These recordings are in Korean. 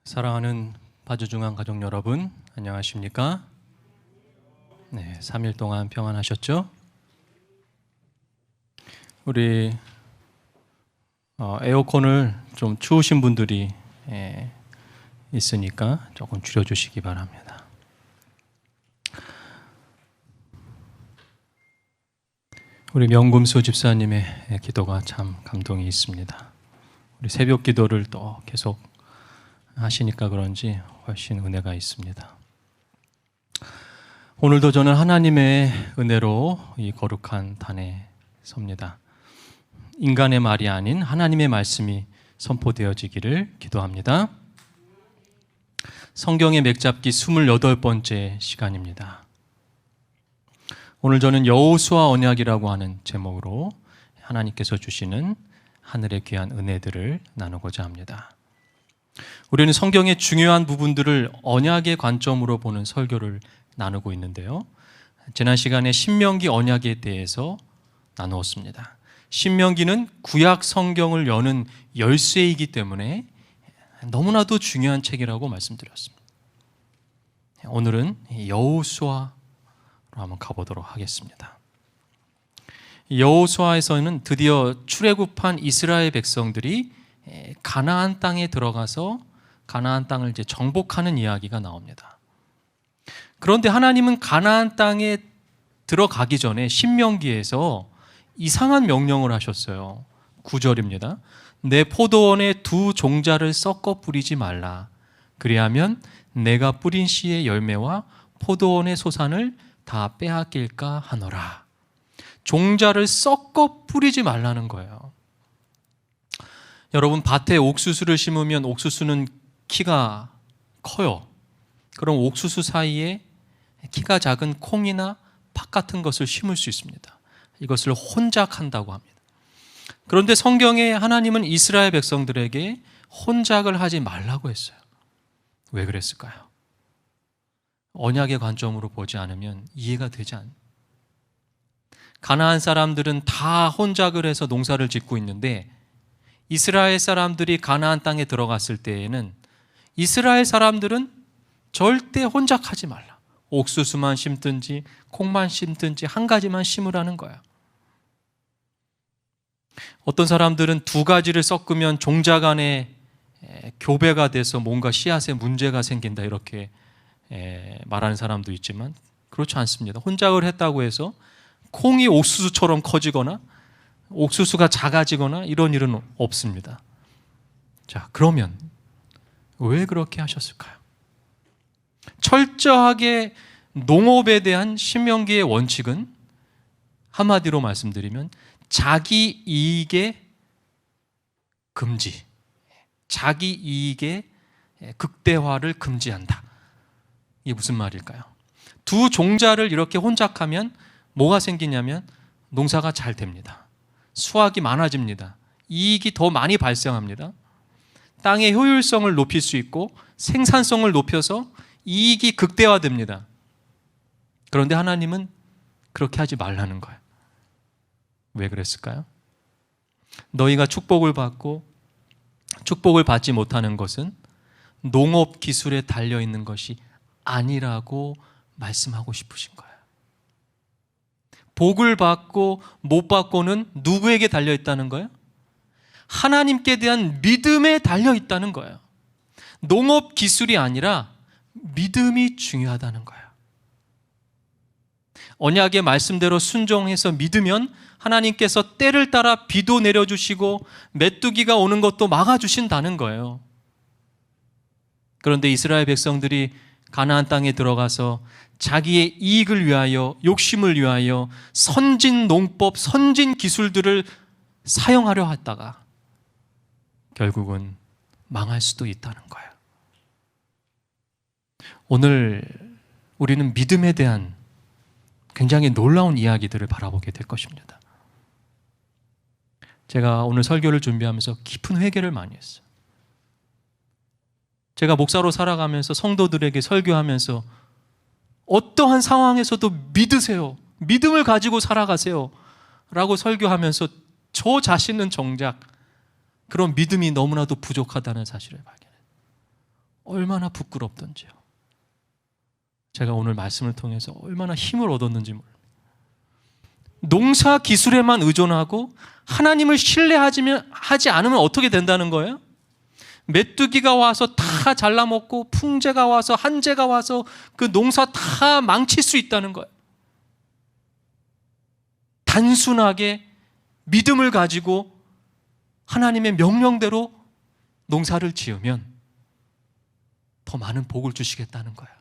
사랑하는 바주중앙 가족 여러분, 안녕하십니까? 네, 3일 동안 평안하셨죠? 우리 에어컨을 좀 추우신 분들이 있으니까 조금 줄여주시기 바랍니다. 우리 명금수 집사님의 기도가 참 감동이 있습니다. 우리 새벽 기도를 또 계속 하시니까 그런지 훨씬 은혜가 있습니다. 오늘도 저는 하나님의 은혜로 이 거룩한 단에 섭니다. 인간의 말이 아닌 하나님의 말씀이 선포되어지기를 기도합니다. 성경의 맥잡기 28번째 시간입니다. 오늘 저는 여호수아 언약이라고 하는 제목으로 하나님께서 주시는 하늘의 귀한 은혜들을 나누고자 합니다. 우리는 성경의 중요한 부분들을 언약의 관점으로 보는 설교를 나누고 있는데요. 지난 시간에 신명기 언약에 대해서 나누었습니다. 신명기는 구약 성경을 여는 열쇠이기 때문에 너무나도 중요한 책이라고 말씀드렸습니다. 오늘은 여호수아로 한번 가보도록 하겠습니다. 여호수아에서는 드디어 출애굽한 이스라엘 백성들이 가나안 땅에 들어가서 가나안 땅을 이제 정복하는 이야기가 나옵니다. 그런데 하나님은 가나안 땅에 들어가기 전에 신명기에서 이상한 명령을 하셨어요. 9절입니다. 내 포도원에 두 종자를 섞어 뿌리지 말라. 그리하면 내가 뿌린 씨의 열매와 포도원의 소산을 다 빼앗길까 하노라. 종자를 섞어 뿌리지 말라는 거예요. 여러분, 밭에 옥수수를 심으면 옥수수는 키가 커요. 그럼 옥수수 사이에 키가 작은 콩이나 팥 같은 것을 심을 수 있습니다. 이것을 혼작한다고 합니다. 그런데 성경에 하나님은 이스라엘 백성들에게 혼작을 하지 말라고 했어요. 왜 그랬을까요? 언약의 관점으로 보지 않으면 이해가 되지 않아요. 가나안 사람들은 다 혼작을 해서 농사를 짓고 있는데 이스라엘 사람들이 가나안 땅에 들어갔을 때에는 이스라엘 사람들은 절대 혼작하지 말라. 옥수수만 심든지 콩만 심든지 한 가지만 심으라는 거야. 어떤 사람들은 두 가지를 섞으면 종자 간에 교배가 돼서 뭔가 씨앗에 문제가 생긴다 이렇게 말하는 사람도 있지만 그렇지 않습니다. 혼작을 했다고 해서 콩이 옥수수처럼 커지거나 옥수수가 작아지거나 이런 일은 없습니다. 자, 그러면 왜 그렇게 하셨을까요? 철저하게 농업에 대한 신명기의 원칙은 한마디로 말씀드리면 자기 이익의 금지, 자기 이익의 극대화를 금지한다. 이게 무슨 말일까요? 두 종자를 이렇게 혼작하면 뭐가 생기냐면 농사가 잘 됩니다. 수확이 많아집니다. 이익이 더 많이 발생합니다. 땅의 효율성을 높일 수 있고 생산성을 높여서 이익이 극대화됩니다. 그런데 하나님은 그렇게 하지 말라는 거예요. 왜 그랬을까요? 너희가 축복을 받고 축복을 받지 못하는 것은 농업 기술에 달려있는 것이 아니라고 말씀하고 싶으신 거예요. 복을 받고 못 받고는 누구에게 달려있다는 거예요? 하나님께 대한 믿음에 달려있다는 거예요. 농업 기술이 아니라 믿음이 중요하다는 거예요. 언약의 말씀대로 순종해서 믿으면 하나님께서 때를 따라 비도 내려주시고 메뚜기가 오는 것도 막아주신다는 거예요. 그런데 이스라엘 백성들이 가나안 땅에 들어가서 자기의 이익을 위하여, 욕심을 위하여 선진 농법, 선진 기술들을 사용하려 했다가 결국은 망할 수도 있다는 거예요. 오늘 우리는 믿음에 대한 굉장히 놀라운 이야기들을 바라보게 될 것입니다. 제가 오늘 설교를 준비하면서 깊은 회개를 많이 했어요. 제가 목사로 살아가면서 성도들에게 설교하면서 어떠한 상황에서도 믿으세요. 믿음을 가지고 살아가세요. 라고 설교하면서 저 자신은 정작 그런 믿음이 너무나도 부족하다는 사실을 발견해요. 얼마나 부끄럽던지요. 제가 오늘 말씀을 통해서 얼마나 힘을 얻었는지 몰라요. 농사 기술에만 의존하고 하나님을 신뢰하지 않으면 어떻게 된다는 거예요? 메뚜기가 와서 다 잘라먹고 풍재가 와서 한재가 와서 그 농사 다 망칠 수 있다는 거예요. 단순하게 믿음을 가지고 하나님의 명령대로 농사를 지으면 더 많은 복을 주시겠다는 거예요.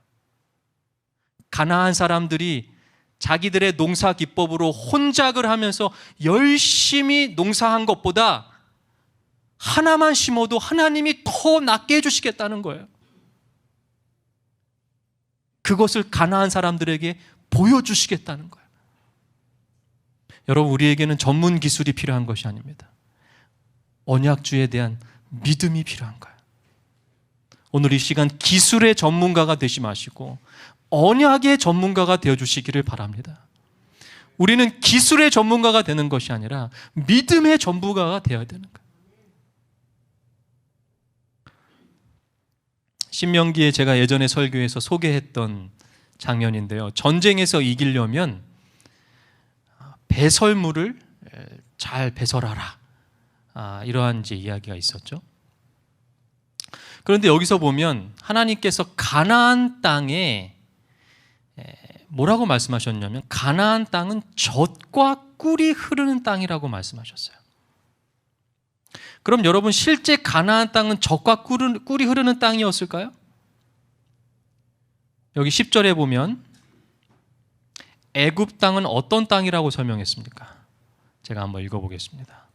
가나안 사람들이 자기들의 농사 기법으로 혼작을 하면서 열심히 농사한 것보다 하나만 심어도 하나님이 더 낫게 해주시겠다는 거예요. 그것을 가나안 사람들에게 보여주시겠다는 거예요. 여러분, 우리에게는 전문 기술이 필요한 것이 아닙니다. 언약주에 대한 믿음이 필요한 거예요. 오늘 이 시간 기술의 전문가가 되지 마시고 언약의 전문가가 되어주시기를 바랍니다. 우리는 기술의 전문가가 되는 것이 아니라 믿음의 전문가가 되어야 되는 거예요. 신명기에 제가 예전에 설교에서 소개했던 장면인데요. 전쟁에서 이기려면 배설물을 잘 배설하라. 이러한 이제 이야기가 있었죠. 그런데 여기서 보면 하나님께서 가나안 땅에 뭐라고 말씀하셨냐면 가나안 땅은 젖과 꿀이 흐르는 땅이라고 말씀하셨어요. 그럼 여러분, 실제 가나안 땅은 젖과 꿀이 흐르는 땅이었을까요? 여기 10절에 보면 애굽 땅은 어떤 땅이라고 설명했습니까? 제가 한번 읽어보겠습니다.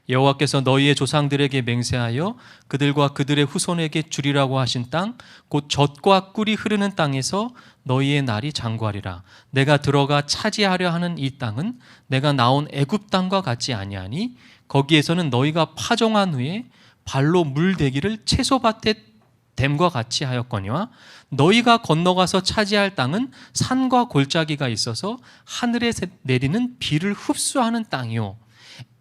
여호와께서 너희의 조상들에게 맹세하여 그들과 그들의 후손에게 주리라고 하신 땅, 곧 젖과 꿀이 흐르는 땅에서 너희의 날이 장구하리라. 내가 들어가 차지하려 하는 이 땅은 내가 나온 애굽 땅과 같지 아니하니 거기에서는 너희가 파종한 후에 발로 물대기를 채소밭에 댐과 같이 하였거니와 너희가 건너가서 차지할 땅은 산과 골짜기가 있어서 하늘에 내리는 비를 흡수하는 땅이요.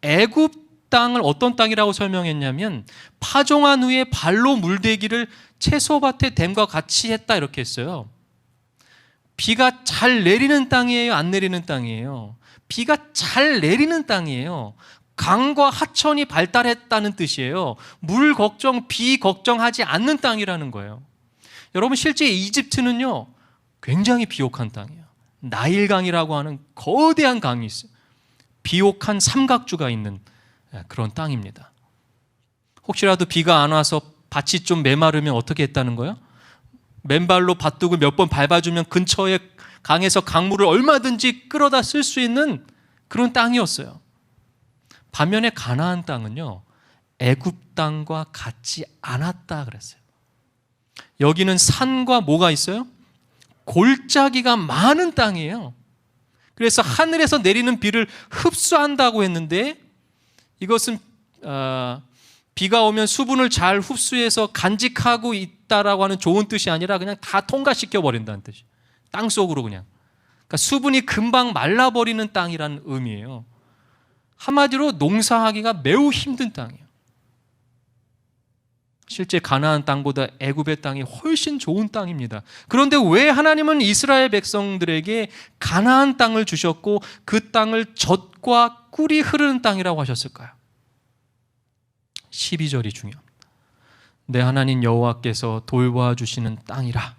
애굽 땅을 어떤 땅이라고 설명했냐면 파종한 후에 발로 물대기를 채소밭에 댐과 같이 했다 이렇게 했어요. 비가 잘 내리는 땅이에요? 안 내리는 땅이에요? 비가 잘 내리는 땅이에요. 강과 하천이 발달했다는 뜻이에요. 물 걱정, 비 걱정하지 않는 땅이라는 거예요. 여러분, 실제 이집트는요 굉장히 비옥한 땅이에요. 나일강이라고 하는 거대한 강이 있어요. 비옥한 삼각주가 있는 그런 땅입니다. 혹시라도 비가 안 와서 밭이 좀 메마르면 어떻게 했다는 거예요? 맨발로 밭둑을 몇 번 밟아주면 근처에 강에서 강물을 얼마든지 끌어다 쓸 수 있는 그런 땅이었어요. 반면에 가나안 땅은요 애굽 땅과 같지 않았다 그랬어요. 여기는 산과 뭐가 있어요? 골짜기가 많은 땅이에요. 그래서 하늘에서 내리는 비를 흡수한다고 했는데 이것은 비가 오면 수분을 잘 흡수해서 간직하고 있다라고 하는 좋은 뜻이 아니라 그냥 다 통과시켜 버린다는 뜻이에요. 땅 속으로 그냥. 그러니까 수분이 금방 말라버리는 땅이라는 의미예요. 한마디로 농사하기가 매우 힘든 땅이에요. 실제 가나안 땅보다 애굽의 땅이 훨씬 좋은 땅입니다. 그런데 왜 하나님은 이스라엘 백성들에게 가나안 땅을 주셨고 그 땅을 젖과 꿀이 흐르는 땅이라고 하셨을까요? 12절이 중요합니다. 내 하나님 여호와께서 돌보아주시는 땅이라.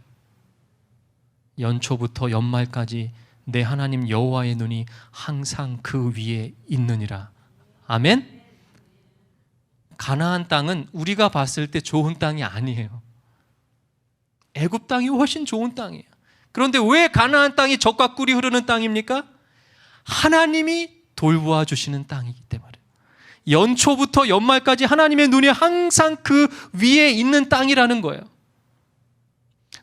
연초부터 연말까지 내 하나님 여호와의 눈이 항상 그 위에 있느니라. 아멘? 가나안 땅은 우리가 봤을 때 좋은 땅이 아니에요. 애굽 땅이 훨씬 좋은 땅이에요. 그런데 왜 가나안 땅이 젖과 꿀이 흐르는 땅입니까? 하나님이 돌보아 주시는 땅이기 때문에. 연초부터 연말까지 하나님의 눈이 항상 그 위에 있는 땅이라는 거예요.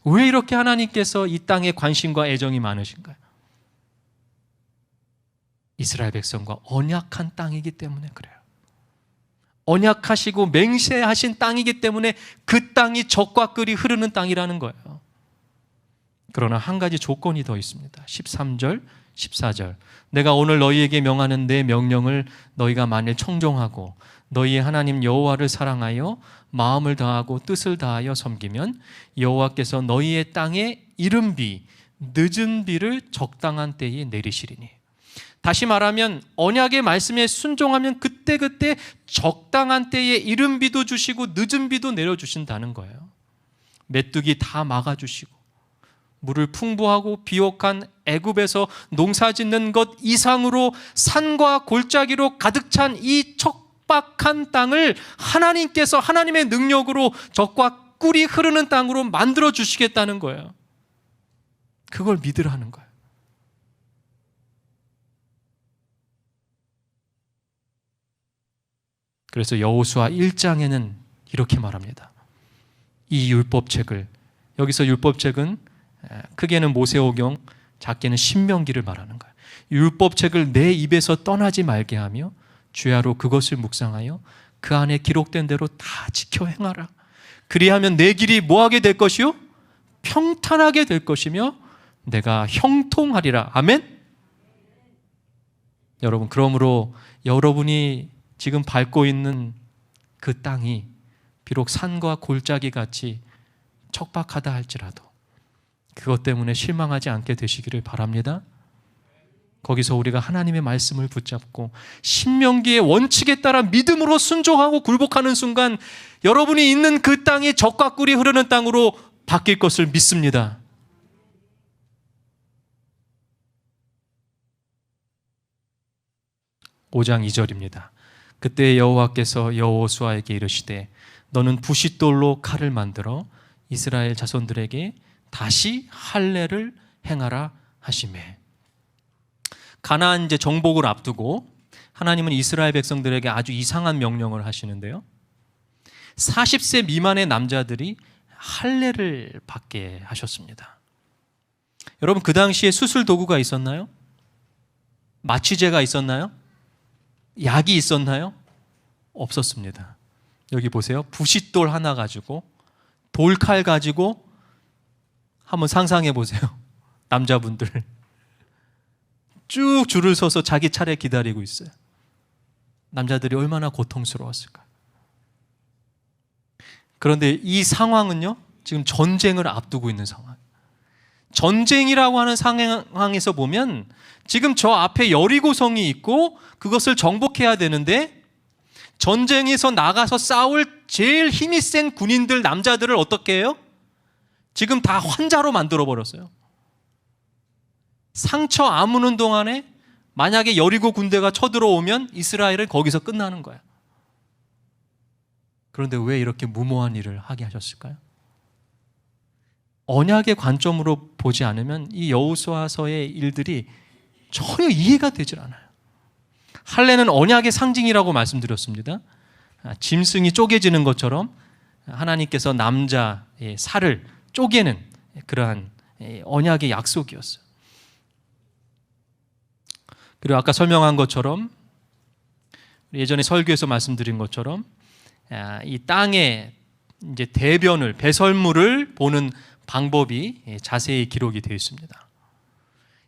왜 이렇게 하나님께서 이 땅에 관심과 애정이 많으신가요? 이스라엘 백성과 언약한 땅이기 때문에 그래요. 언약하시고 맹세하신 땅이기 때문에 그 땅이 젖과 꿀이 흐르는 땅이라는 거예요. 그러나 한 가지 조건이 더 있습니다. 13절 14절. 내가 오늘 너희에게 명하는 내 명령을 너희가 만일 청종하고 너희의 하나님 여호와를 사랑하여 마음을 다하고 뜻을 다하여 섬기면 여호와께서 너희의 땅에 이른 비, 늦은 비를 적당한 때에 내리시리니. 다시 말하면 언약의 말씀에 순종하면 그때그때 적당한 때에 이른 비도 주시고 늦은 비도 내려주신다는 거예요. 메뚜기 다 막아주시고 물을 풍부하고 비옥한 애굽에서 농사짓는 것 이상으로 산과 골짜기로 가득 찬 이 척박한 땅을 하나님께서 하나님의 능력으로 젖과 꿀이 흐르는 땅으로 만들어 주시겠다는 거예요. 그걸 믿으라는 거예요. 그래서 여호수아 1장에는 이렇게 말합니다. 이 율법책을, 여기서 율법책은 크게는 모세오경, 작게는 신명기를 말하는 거예요. 율법책을 내 입에서 떠나지 말게 하며 주야로 그것을 묵상하여 그 안에 기록된 대로 다 지켜 행하라. 그리하면 내 길이 뭐하게 될 것이요? 평탄하게 될 것이며 내가 형통하리라. 아멘? 여러분, 그러므로 여러분이 지금 밟고 있는 그 땅이 비록 산과 골짜기 같이 척박하다 할지라도 그것 때문에 실망하지 않게 되시기를 바랍니다. 거기서 우리가 하나님의 말씀을 붙잡고 신명기의 원칙에 따라 믿음으로 순종하고 굴복하는 순간 여러분이 있는 그 땅이 젖과 꿀이 흐르는 땅으로 바뀔 것을 믿습니다. (5장 2절입니다) 그때 여호와께서 여호수아에게 이르시되 너는 부싯돌로 칼을 만들어 이스라엘 자손들에게 다시 할례를 행하라 하시매. 가나안 이제 정복을 앞두고 하나님은 이스라엘 백성들에게 아주 이상한 명령을 하시는데요. 40세 미만의 남자들이 할례를 받게 하셨습니다. 여러분, 그 당시에 수술 도구가 있었나요? 마취제가 있었나요? 약이 있었나요? 없었습니다. 여기 보세요. 부싯돌 하나 가지고, 돌칼 가지고 한번 상상해 보세요. 남자분들 쭉 줄을 서서 자기 차례 기다리고 있어요. 남자들이 얼마나 고통스러웠을까. 그런데 이 상황은요, 지금 전쟁을 앞두고 있는 상황. 전쟁이라고 하는 상황에서 보면 지금 저 앞에 여리고성이 있고 그것을 정복해야 되는데 전쟁에서 나가서 싸울 제일 힘이 센 군인들, 남자들을 어떻게 해요? 지금 다 환자로 만들어 버렸어요. 상처 아무는 동안에 만약에 여리고 군대가 쳐들어오면 이스라엘은 거기서 끝나는 거야. 그런데 왜 이렇게 무모한 일을 하게 하셨을까요? 언약의 관점으로 보지 않으면 이 여호수아서의 일들이 전혀 이해가 되질 않아요. 할례는 언약의 상징이라고 말씀드렸습니다. 짐승이 쪼개지는 것처럼 하나님께서 남자의 살을 쪼개는 그러한 언약의 약속이었어요. 그리고 아까 설명한 것처럼, 예전에 설교에서 말씀드린 것처럼 이 땅의 이제 대변을, 배설물을 보는 방법이 자세히 기록이 되어 있습니다.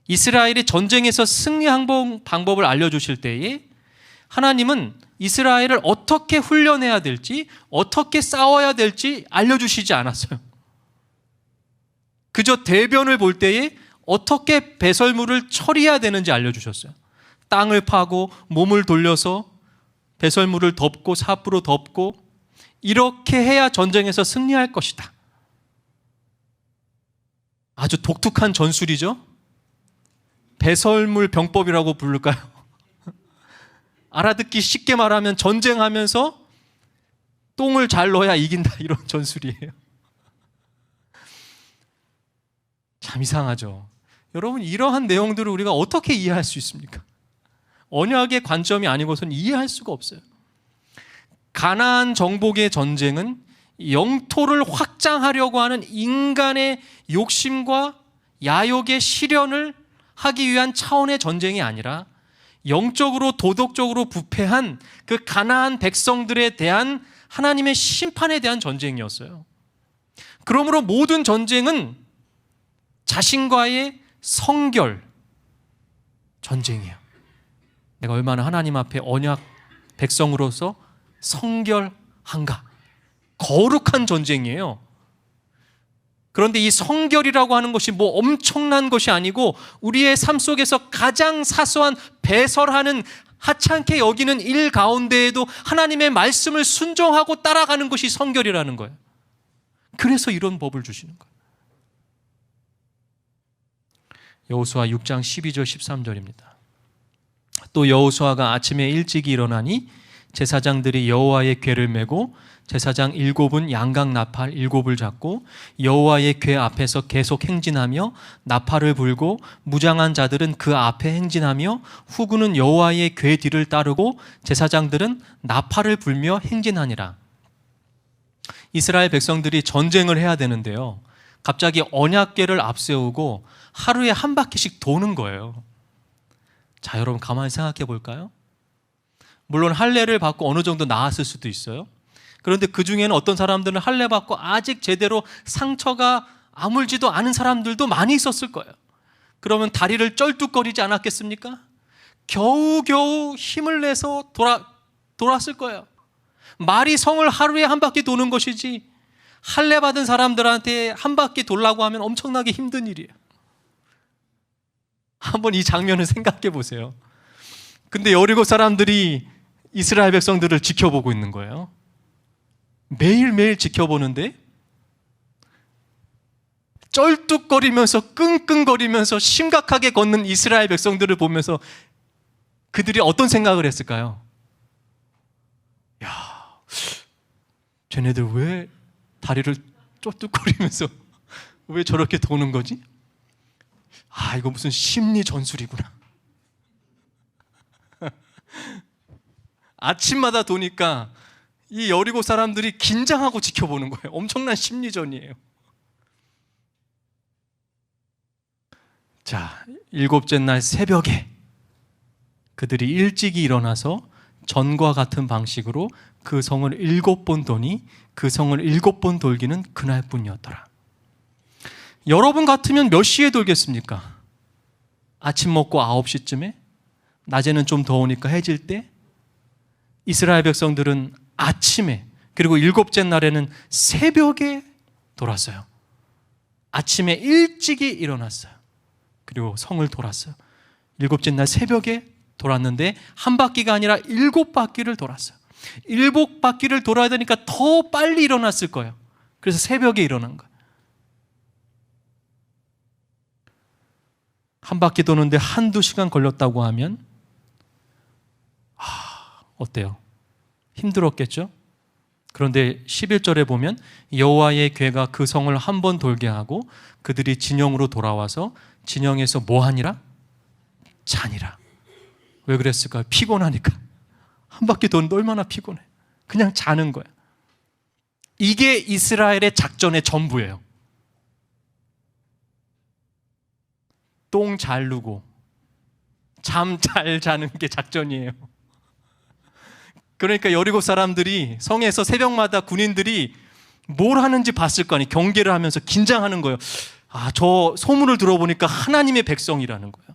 이스라엘이 전쟁에서 승리한 방법을 알려주실 때에 하나님은 이스라엘을 어떻게 훈련해야 될지, 어떻게 싸워야 될지 알려주시지 않았어요. 그저 대변을 볼 때에 어떻게 배설물을 처리해야 되는지 알려주셨어요. 땅을 파고 몸을 돌려서 배설물을 덮고 사프로 덮고 이렇게 해야 전쟁에서 승리할 것이다. 아주 독특한 전술이죠. 배설물 병법이라고 부를까요? 알아듣기 쉽게 말하면 전쟁하면서 똥을 잘 넣어야 이긴다, 이런 전술이에요. 참 이상하죠. 여러분, 이러한 내용들을 우리가 어떻게 이해할 수 있습니까? 언약의 관점이 아니고서는 이해할 수가 없어요. 가나안 정복의 전쟁은 영토를 확장하려고 하는 인간의 욕심과 야욕의 실현을 하기 위한 차원의 전쟁이 아니라 영적으로 도덕적으로 부패한 그 가나안 백성들에 대한 하나님의 심판에 대한 전쟁이었어요. 그러므로 모든 전쟁은 자신과의 성결, 전쟁이에요. 내가 얼마나 하나님 앞에 언약 백성으로서 성결한가. 거룩한 전쟁이에요. 그런데 이 성결이라고 하는 것이 뭐 엄청난 것이 아니고 우리의 삶 속에서 가장 사소한 배설하는 하찮게 여기는 일 가운데에도 하나님의 말씀을 순종하고 따라가는 것이 성결이라는 거예요. 그래서 이런 법을 주시는 거예요. 여호수아 6장 12절 13절입니다. 또 여호수아가 아침에 일찍 일어나니 제사장들이 여호와의 궤를 메고 제사장 7은 양각 나팔 7을 잡고 여호와의 궤 앞에서 계속 행진하며 나팔을 불고 무장한 자들은 그 앞에 행진하며 후군은 여호와의 궤 뒤를 따르고 제사장들은 나팔을 불며 행진하니라. 이스라엘 백성들이 전쟁을 해야 되는데요, 갑자기 언약궤를 앞세우고 하루에 한 바퀴씩 도는 거예요. 자, 여러분 가만히 생각해 볼까요? 물론 할례를 받고 어느 정도 나았을 수도 있어요. 그런데 그 중에는 어떤 사람들은 할례 받고 아직 제대로 상처가 아물지도 않은 사람들도 많이 있었을 거예요. 그러면 다리를 쩔뚝거리지 않았겠습니까? 겨우겨우 힘을 내서 돌았을 거예요. 말이 성을 하루에 한 바퀴 도는 것이지 할례 받은 사람들한테 한 바퀴 돌라고 하면 엄청나게 힘든 일이에요. 한번 이 장면을 생각해 보세요. 근데 여리고 사람들이 이스라엘 백성들을 지켜보고 있는 거예요. 매일매일 지켜보는데 쩔뚝거리면서 끙끙거리면서 심각하게 걷는 이스라엘 백성들을 보면서 그들이 어떤 생각을 했을까요? 야, 쟤네들 왜 다리를 쩔뚝거리면서 왜 저렇게 도는 거지? 아, 이거 무슨 심리 전술이구나. 아침마다 도니까 이 여리고 사람들이 긴장하고 지켜보는 거예요. 엄청난 심리전이에요. 자, 7째 날 새벽에 그들이 일찍이 일어나서 전과 같은 방식으로 그 성을 7번 도니 그 성을 7번 돌기는 그날뿐이었더라. 여러분 같으면 몇 시에 돌겠습니까? 아침 먹고 9시쯤에? 낮에는 좀 더우니까 해질 때? 이스라엘 백성들은 아침에, 그리고 7째 날에는 새벽에 돌았어요. 아침에 일찍이 일어났어요. 그리고 성을 돌았어요. 7째 날 새벽에 돌았는데 한 바퀴가 아니라 7바퀴를 돌았어요. 7바퀴를 돌아야 되니까 더 빨리 일어났을 거예요. 그래서 새벽에 일어난 거예요. 한 바퀴 도는데 한두 시간 걸렸다고 하면 어때요? 힘들었겠죠? 그런데 11절에 보면 여호와의 궤가 그 성을 한 번 돌게 하고 그들이 진영으로 돌아와서 진영에서 뭐 하니라? 자니라. 왜 그랬을까요? 피곤하니까. 한 바퀴 도는데 얼마나 피곤해. 그냥 자는 거야. 이게 이스라엘의 작전의 전부예요. 똥 잘 누고 잠 잘 자는 게 작전이에요. 그러니까 여리고 사람들이 성에서 새벽마다 군인들이 뭘 하는지 봤을 거 아니에요. 경계를 하면서 긴장하는 거예요. 아, 저 소문을 들어보니까 하나님의 백성이라는 거예요.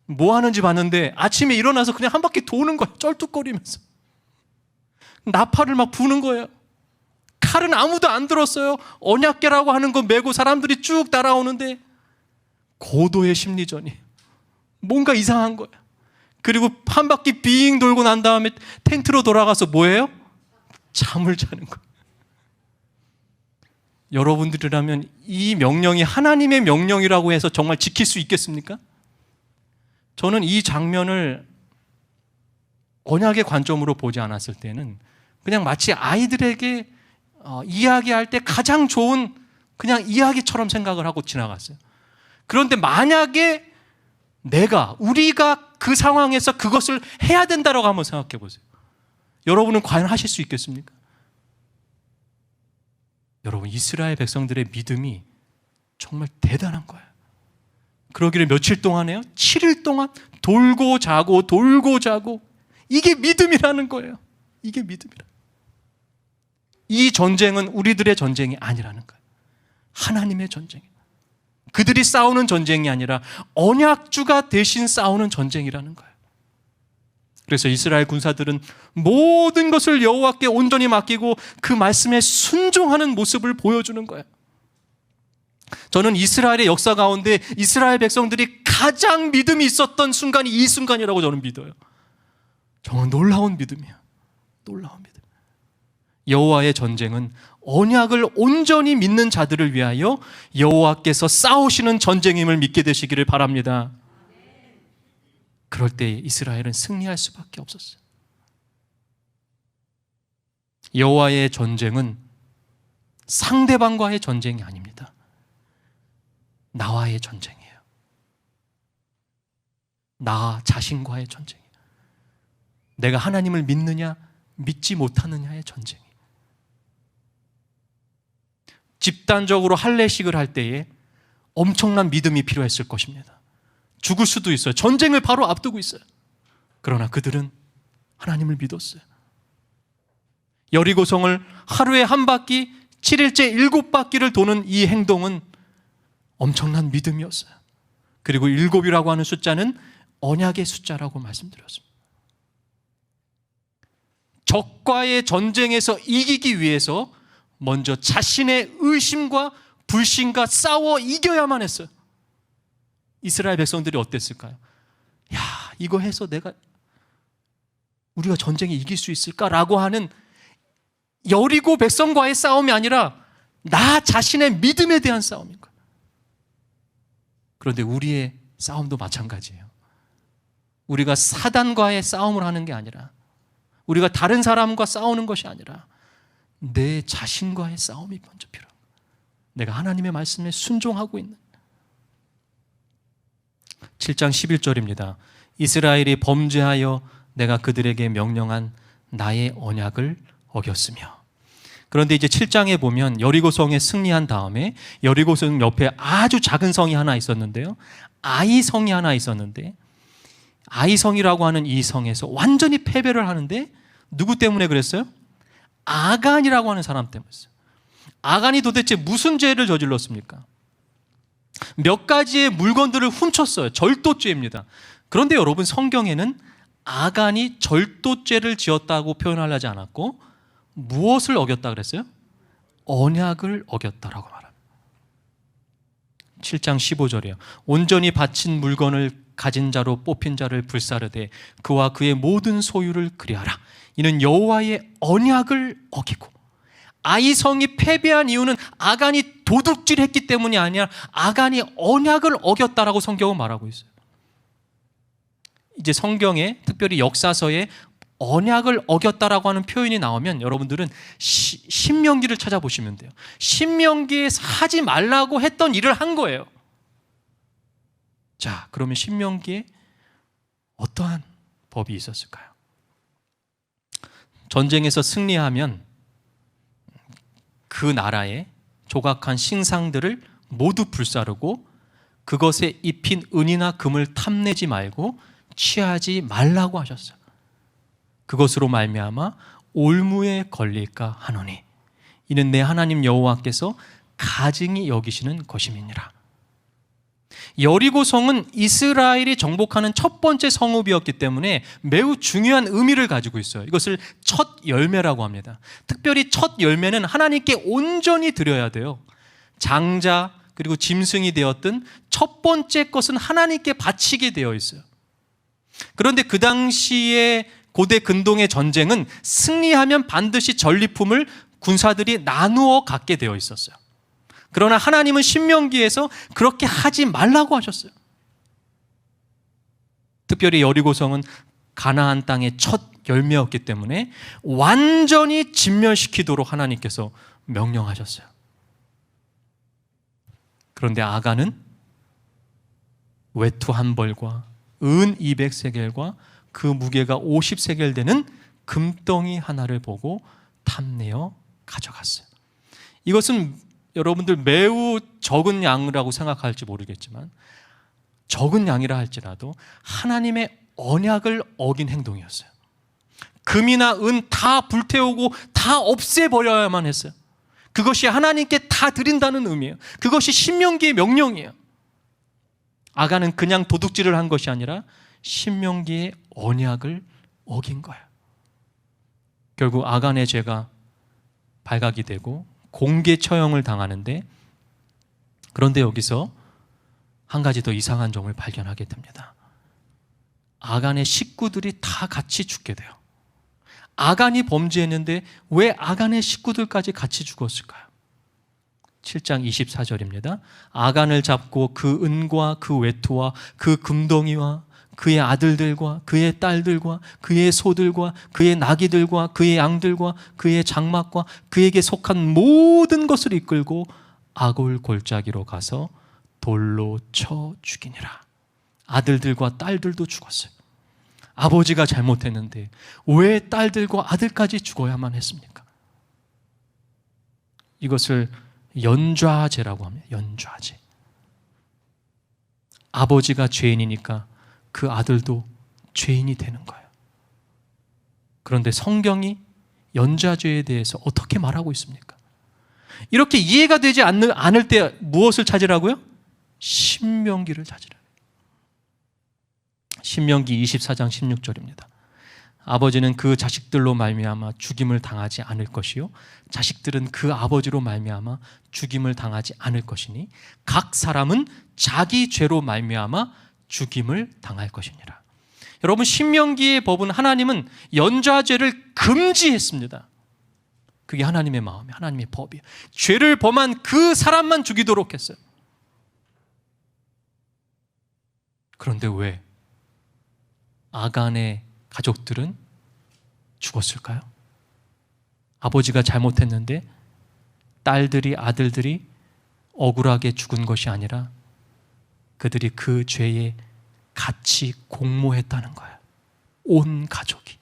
뭐 하는지 봤는데 아침에 일어나서 그냥 한 바퀴 도는 거예요. 쩔뚝거리면서. 나팔을 막 부는 거예요. 칼은 아무도 안 들었어요. 언약궤라고 하는 거 메고 사람들이 쭉 따라오는데 고도의 심리전이에요. 뭔가 이상한 거예요. 그리고 한 바퀴 빙 돌고 난 다음에 텐트로 돌아가서 뭐예요? 잠을 자는 거예요. 여러분들이라면 이 명령이 하나님의 명령이라고 해서 정말 지킬 수 있겠습니까? 저는 이 장면을 언약의 관점으로 보지 않았을 때는 그냥 마치 아이들에게 이야기할 때 가장 좋은 그냥 이야기처럼 생각을 하고 지나갔어요. 그런데 만약에 우리가 그 상황에서 그것을 해야 된다라고 한번 생각해 보세요. 여러분은 과연 하실 수 있겠습니까? 여러분, 이스라엘 백성들의 믿음이 정말 대단한 거예요. 그러기를 며칠 동안 해요? 7일 동안 돌고 자고 돌고 자고. 이게 믿음이라는 거예요. 이게 믿음이라. 이 전쟁은 우리들의 전쟁이 아니라는 거예요. 하나님의 전쟁이에요. 그들이 싸우는 전쟁이 아니라 언약주가 대신 싸우는 전쟁이라는 거예요. 그래서 이스라엘 군사들은 모든 것을 여호와께 온전히 맡기고 그 말씀에 순종하는 모습을 보여주는 거예요. 저는 이스라엘의 역사 가운데 이스라엘 백성들이 가장 믿음이 있었던 순간이 이 순간이라고 저는 믿어요. 정말 놀라운 믿음이에요. 놀라운 믿음. 여호와의 전쟁은 언약을 온전히 믿는 자들을 위하여 여호와께서 싸우시는 전쟁임을 믿게 되시기를 바랍니다. 그럴 때 이스라엘은 승리할 수밖에 없었어요. 여호와의 전쟁은 상대방과의 전쟁이 아닙니다. 나와의 전쟁이에요. 나 자신과의 전쟁이에요. 내가 하나님을 믿느냐 믿지 못하느냐의 전쟁이에요. 집단적으로 할례식을 할 때에 엄청난 믿음이 필요했을 것입니다. 죽을 수도 있어요. 전쟁을 바로 앞두고 있어요. 그러나 그들은 하나님을 믿었어요. 여리고성을 하루에 한 바퀴, 7일째 7바퀴를 도는 이 행동은 엄청난 믿음이었어요. 그리고 7이라고 하는 숫자는 언약의 숫자라고 말씀드렸습니다. 적과의 전쟁에서 이기기 위해서 먼저 자신의 의심과 불신과 싸워 이겨야만 했어요. 이스라엘 백성들이 어땠을까요? 야, 이거 해서 우리가 전쟁에 이길 수 있을까라고 하는 여리고 백성과의 싸움이 아니라 나 자신의 믿음에 대한 싸움인 거예요. 그런데 우리의 싸움도 마찬가지예요. 우리가 사단과의 싸움을 하는 게 아니라, 우리가 다른 사람과 싸우는 것이 아니라 내 자신과의 싸움이 먼저 필요한 거예요. 내가 하나님의 말씀에 순종하고 있는. 7장 11절입니다. 이스라엘이 범죄하여 내가 그들에게 명령한 나의 언약을 어겼으며. 그런데 이제 7장에 보면 여리고성에 승리한 다음에 여리고성 옆에 아주 작은 성이 하나 있었는데요, 아이성이 하나 있었는데, 아이성이라고 하는 이 성에서 완전히 패배를 하는데 누구 때문에 그랬어요? 아간이라고 하는 사람 때문이었어요. 아간이 도대체 무슨 죄를 저질렀습니까? 몇 가지의 물건들을 훔쳤어요. 절도죄입니다. 그런데 여러분, 성경에는 아간이 절도죄를 지었다고 표현하지 않았고 무엇을 어겼다 그랬어요? 언약을 어겼다라고 말합니다. 7장 15절이에요. 온전히 바친 물건을 가진 자로 뽑힌 자를 불사르되 그와 그의 모든 소유를 그리하라. 이는 여호와의 언약을 어기고. 아이성이 패배한 이유는 아간이 도둑질했기 때문이 아니라 아간이 언약을 어겼다라고 성경은 말하고 있어요. 이제 성경에, 특별히 역사서에 언약을 어겼다라고 하는 표현이 나오면 여러분들은 신명기를 찾아보시면 돼요. 신명기에서 하지 말라고 했던 일을 한 거예요. 자, 그러면 신명기에 어떠한 법이 있었을까요? 전쟁에서 승리하면 그 나라의 조각한 신상들을 모두 불사르고 그것에 입힌 은이나 금을 탐내지 말고 취하지 말라고 하셨어요. 그것으로 말미암아 올무에 걸릴까 하노니 이는 내 하나님 여호와께서 가증히 여기시는 것임이니라. 여리고성은 이스라엘이 정복하는 첫 번째 성읍이었기 때문에 매우 중요한 의미를 가지고 있어요. 이것을 첫 열매라고 합니다. 특별히 첫 열매는 하나님께 온전히 드려야 돼요. 장자 그리고 짐승이 되었든 첫 번째 것은 하나님께 바치게 되어 있어요. 그런데 그 당시에 고대 근동의 전쟁은 승리하면 반드시 전리품을 군사들이 나누어 갖게 되어 있었어요. 그러나 하나님은 신명기에서 그렇게 하지 말라고 하셨어요. 특별히 여리고성은 가나안 땅의 첫 열매였기 때문에 완전히 진멸시키도록 하나님께서 명령하셨어요. 그런데 아간은 외투 한 벌과 은 200세겔과 그 무게가 50세겔 되는 금덩이 하나를 보고 탐내어 가져갔어요. 이것은 여러분들 매우 적은 양이라고 생각할지 모르겠지만 적은 양이라 할지라도 하나님의 언약을 어긴 행동이었어요. 금이나 은 다 불태우고 다 없애버려야만 했어요. 그것이 하나님께 다 드린다는 의미예요. 그것이 신명기의 명령이에요. 아간은 그냥 도둑질을 한 것이 아니라 신명기의 언약을 어긴 거예요. 결국 아간의 죄가 발각이 되고 공개 처형을 당하는데, 그런데 여기서 한 가지 더 이상한 점을 발견하게 됩니다. 아간의 식구들이 다 같이 죽게 돼요. 아간이 범죄했는데 왜 아간의 식구들까지 같이 죽었을까요? 7장 24절입니다. 아간을 잡고 그 은과 그 외투와 그 금덩이와 그의 아들들과 그의 딸들과 그의 소들과 그의 나귀들과 그의 양들과 그의 장막과 그에게 속한 모든 것을 이끌고 아골 골짜기로 가서 돌로 쳐 죽이니라. 아들들과 딸들도 죽었어요. 아버지가 잘못했는데 왜 딸들과 아들까지 죽어야만 했습니까? 이것을 연좌죄라고 합니다. 연좌죄. 아버지가 죄인이니까 그 아들도 죄인이 되는 거예요. 그런데 성경이 연좌죄에 대해서 어떻게 말하고 있습니까? 이렇게 이해가 되지 않을 때 무엇을 찾으라고요? 신명기를 찾으라. 신명기 24장 16절입니다. 아버지는 그 자식들로 말미암아 죽임을 당하지 않을 것이요 자식들은 그 아버지로 말미암아 죽임을 당하지 않을 것이니 각 사람은 자기 죄로 말미암아 죽임을 당할 것이니라. 여러분, 신명기의 법은 하나님은 연좌죄를 금지했습니다. 그게 하나님의 마음이에요. 하나님의 법이에요. 죄를 범한 그 사람만 죽이도록 했어요. 그런데 왜 아간의 가족들은 죽었을까요? 아버지가 잘못했는데 딸들이, 아들들이 억울하게 죽은 것이 아니라 그들이 그 죄에 같이 공모했다는 거예요. 온 가족이.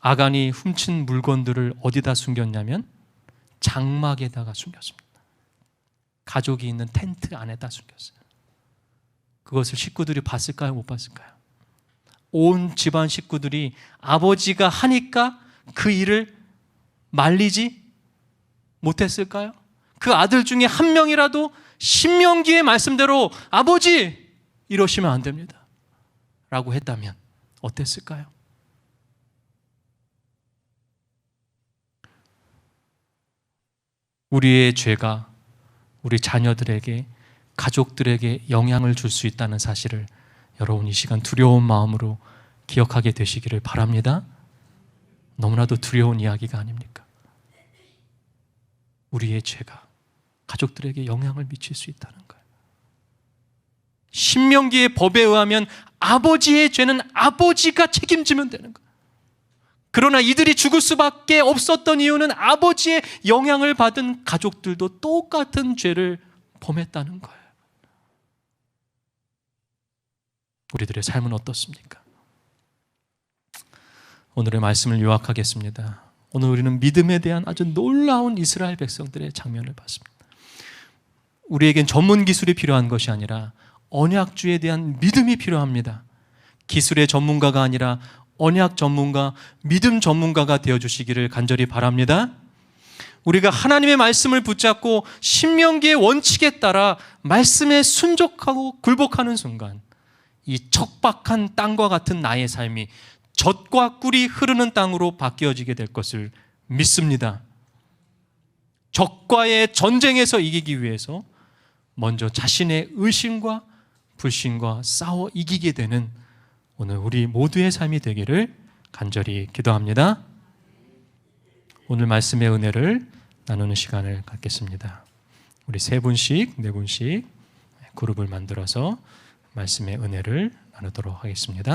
아간이 훔친 물건들을 어디다 숨겼냐면 장막에다가 숨겼습니다. 가족이 있는 텐트 안에다 숨겼어요. 그것을 식구들이 봤을까요? 못 봤을까요? 온 집안 식구들이 아버지가 하니까 그 일을 말리지 못했을까요? 그 아들 중에 한 명이라도 신명기의 말씀대로 아버지 이러시면 안 됩니다 라고 했다면 어땠을까요? 우리의 죄가 우리 자녀들에게, 가족들에게 영향을 줄 수 있다는 사실을 여러분 이 시간 두려운 마음으로 기억하게 되시기를 바랍니다. 너무나도 두려운 이야기가 아닙니까? 우리의 죄가 가족들에게 영향을 미칠 수 있다는 거예요. 신명기의 법에 의하면 아버지의 죄는 아버지가 책임지면 되는 거예요. 그러나 이들이 죽을 수밖에 없었던 이유는 아버지의 영향을 받은 가족들도 똑같은 죄를 범했다는 거예요. 우리들의 삶은 어떻습니까? 오늘의 말씀을 요약하겠습니다. 오늘 우리는 믿음에 대한 아주 놀라운 이스라엘 백성들의 장면을 봤습니다. 우리에겐 전문 기술이 필요한 것이 아니라 언약주에 대한 믿음이 필요합니다. 기술의 전문가가 아니라 언약 전문가, 믿음 전문가가 되어주시기를 간절히 바랍니다. 우리가 하나님의 말씀을 붙잡고 신명기의 원칙에 따라 말씀에 순종하고 굴복하는 순간 이 척박한 땅과 같은 나의 삶이 젖과 꿀이 흐르는 땅으로 바뀌어지게 될 것을 믿습니다. 적과의 전쟁에서 이기기 위해서 먼저 자신의 의심과 불신과 싸워 이기게 되는 오늘 우리 모두의 삶이 되기를 간절히 기도합니다. 오늘 말씀의 은혜를 나누는 시간을 갖겠습니다. 우리 3분씩, 4분씩 그룹을 만들어서 말씀의 은혜를 나누도록 하겠습니다.